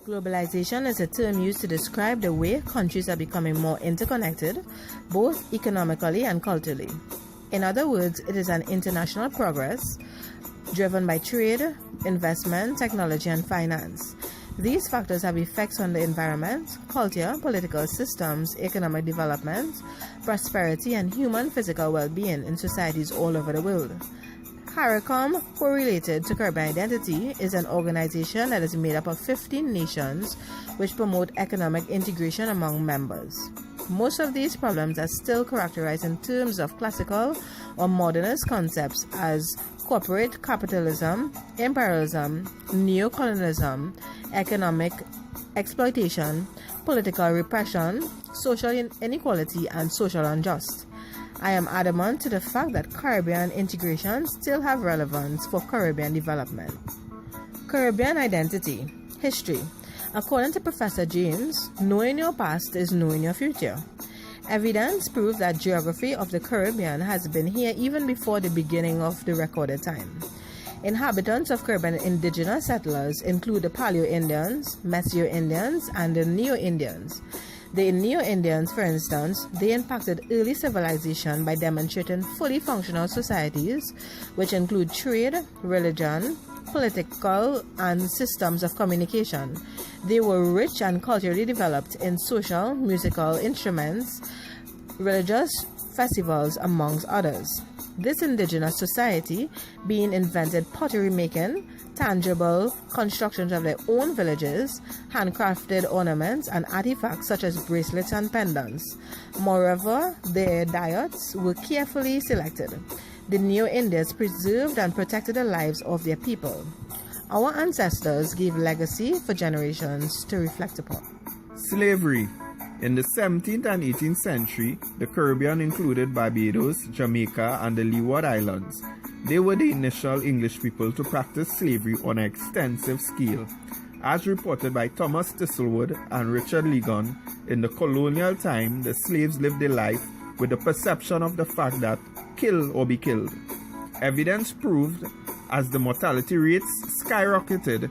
Globalization is a term used to describe the way countries are becoming more interconnected, both economically and culturally. In other words, it is an international progress driven by trade, investment, technology, and finance. These factors have effects on the environment, culture, political systems, economic development, prosperity, and human physical well-being in societies all over the world. CARICOM, correlated to Caribbean Identity, is an organization that is made up of 15 nations which promote economic integration among members. Most of these problems are still characterized in terms of classical or modernist concepts as corporate capitalism, imperialism, neocolonialism, economic exploitation, political repression, social inequality, and social unrest. I am adamant to the fact that Caribbean integration still have relevance for Caribbean development. Caribbean identity. History. According to Professor James, knowing your past is knowing your future. Evidence proves that geography of the Caribbean has been here even before the beginning of the recorded time. Inhabitants of Caribbean indigenous settlers include the Paleo-Indians, Messier-Indians, and the Neo-Indians. The Neo-Indians, for instance, they impacted early civilization by demonstrating fully functional societies, which include trade, religion, political, and systems of communication. They were rich and culturally developed in social, musical instruments, religious festivals, amongst others. This indigenous society being invented pottery making, tangible constructions of their own villages, handcrafted ornaments and artifacts such as bracelets and pendants. Moreover, their diets were carefully selected. The Neo-Indians preserved and protected the lives of their people. Our ancestors gave legacy for generations to reflect upon. Slavery. In the 17th and 18th century, the Caribbean included Barbados, Jamaica, and the Leeward Islands. They were the initial English people to practice slavery on an extensive scale. As reported by Thomas Thistlewood and Richard Ligon, in the colonial time, the slaves lived their life with the perception of the fact that kill or be killed. Evidence proved, as the mortality rates skyrocketed,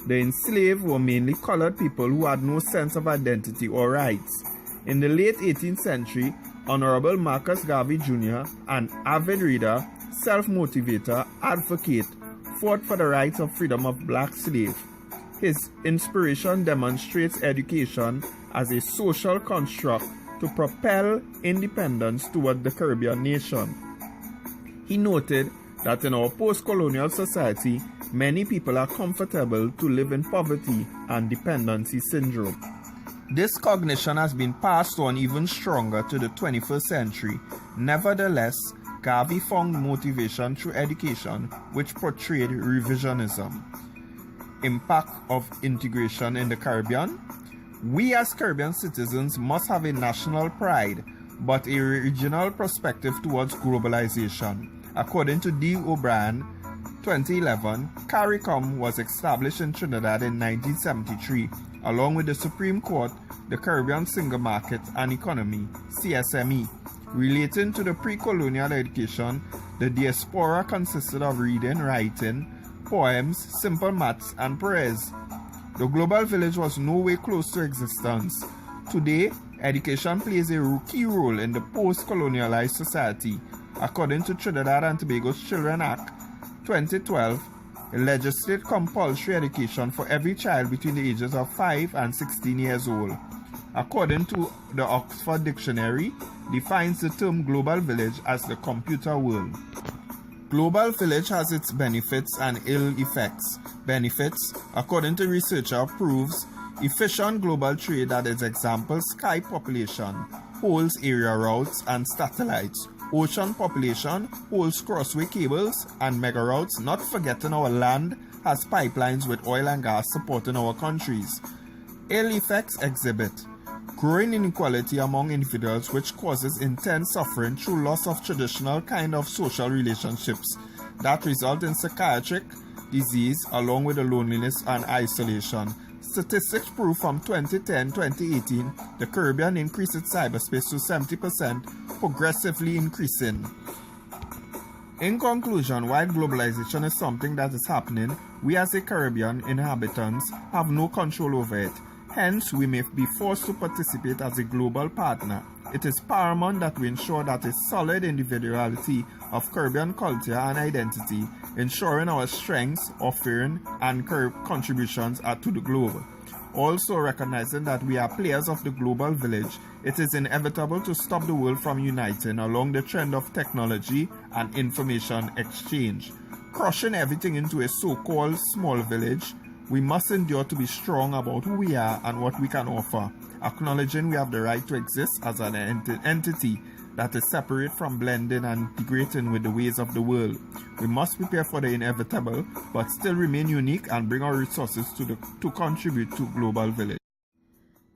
the enslaved were mainly colored people who had no sense of identity or rights. In the late 18th century, Honorable Marcus Garvey Jr., an avid reader, self-motivator, advocate, fought for the rights of freedom of black slaves. His inspiration demonstrates education as a social construct to propel independence toward the Caribbean nation. He noted that in our post-colonial society, many people are comfortable to live in poverty and dependency syndrome. This cognition has been passed on even stronger to the 21st century. Nevertheless, Garvey found motivation through education, which portrayed revisionism. Impact of integration in the Caribbean. We as Caribbean citizens must have a national pride, but a regional perspective towards globalization. According to D. O'Brien, 2011, CARICOM was established in Trinidad in 1973, along with the Supreme Court, the Caribbean Single Market and Economy, CSME. Relating to the pre-colonial education, the diaspora consisted of reading, writing, poems, simple maths, and prayers. The global village was no way close to existence. Today, education plays a key role in the post-colonialized society. According to Trinidad and Tobago's Children Act 2012, legislate compulsory education for every child between the ages of 5 and 16 years old. According to the Oxford Dictionary, defines the term global village as the computer world. Global village has its benefits and ill effects. Benefits, according to researcher, proves efficient global trade, that is example sky population, holds area routes and satellites. Ocean population holds crossway cables and mega routes, not forgetting our land has pipelines with oil and gas supporting our countries. Ill effects exhibit growing inequality among individuals, which causes intense suffering through loss of traditional kind of social relationships that result in psychiatric disease along with the loneliness and isolation. Statistics prove from 2010-2018, the Caribbean increased its cyberspace to 70%, progressively increasing. In conclusion, while globalization is something that is happening, we as a Caribbean inhabitants have no control over it. Hence, we may be forced to participate as a global partner. It is paramount that we ensure that a solid individuality of Caribbean culture and identity, ensuring our strengths, offering, and contributions are to the globe. Also recognizing that we are players of the global village, it is inevitable to stop the world from uniting along the trend of technology and information exchange. Crushing everything into a so-called small village, we must endure to be strong about who we are and what we can offer, acknowledging we have the right to exist as an entity that is separate from blending and integrating with the ways of the world. We must prepare for the inevitable, but still remain unique and bring our resources to contribute to global village.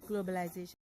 Globalization.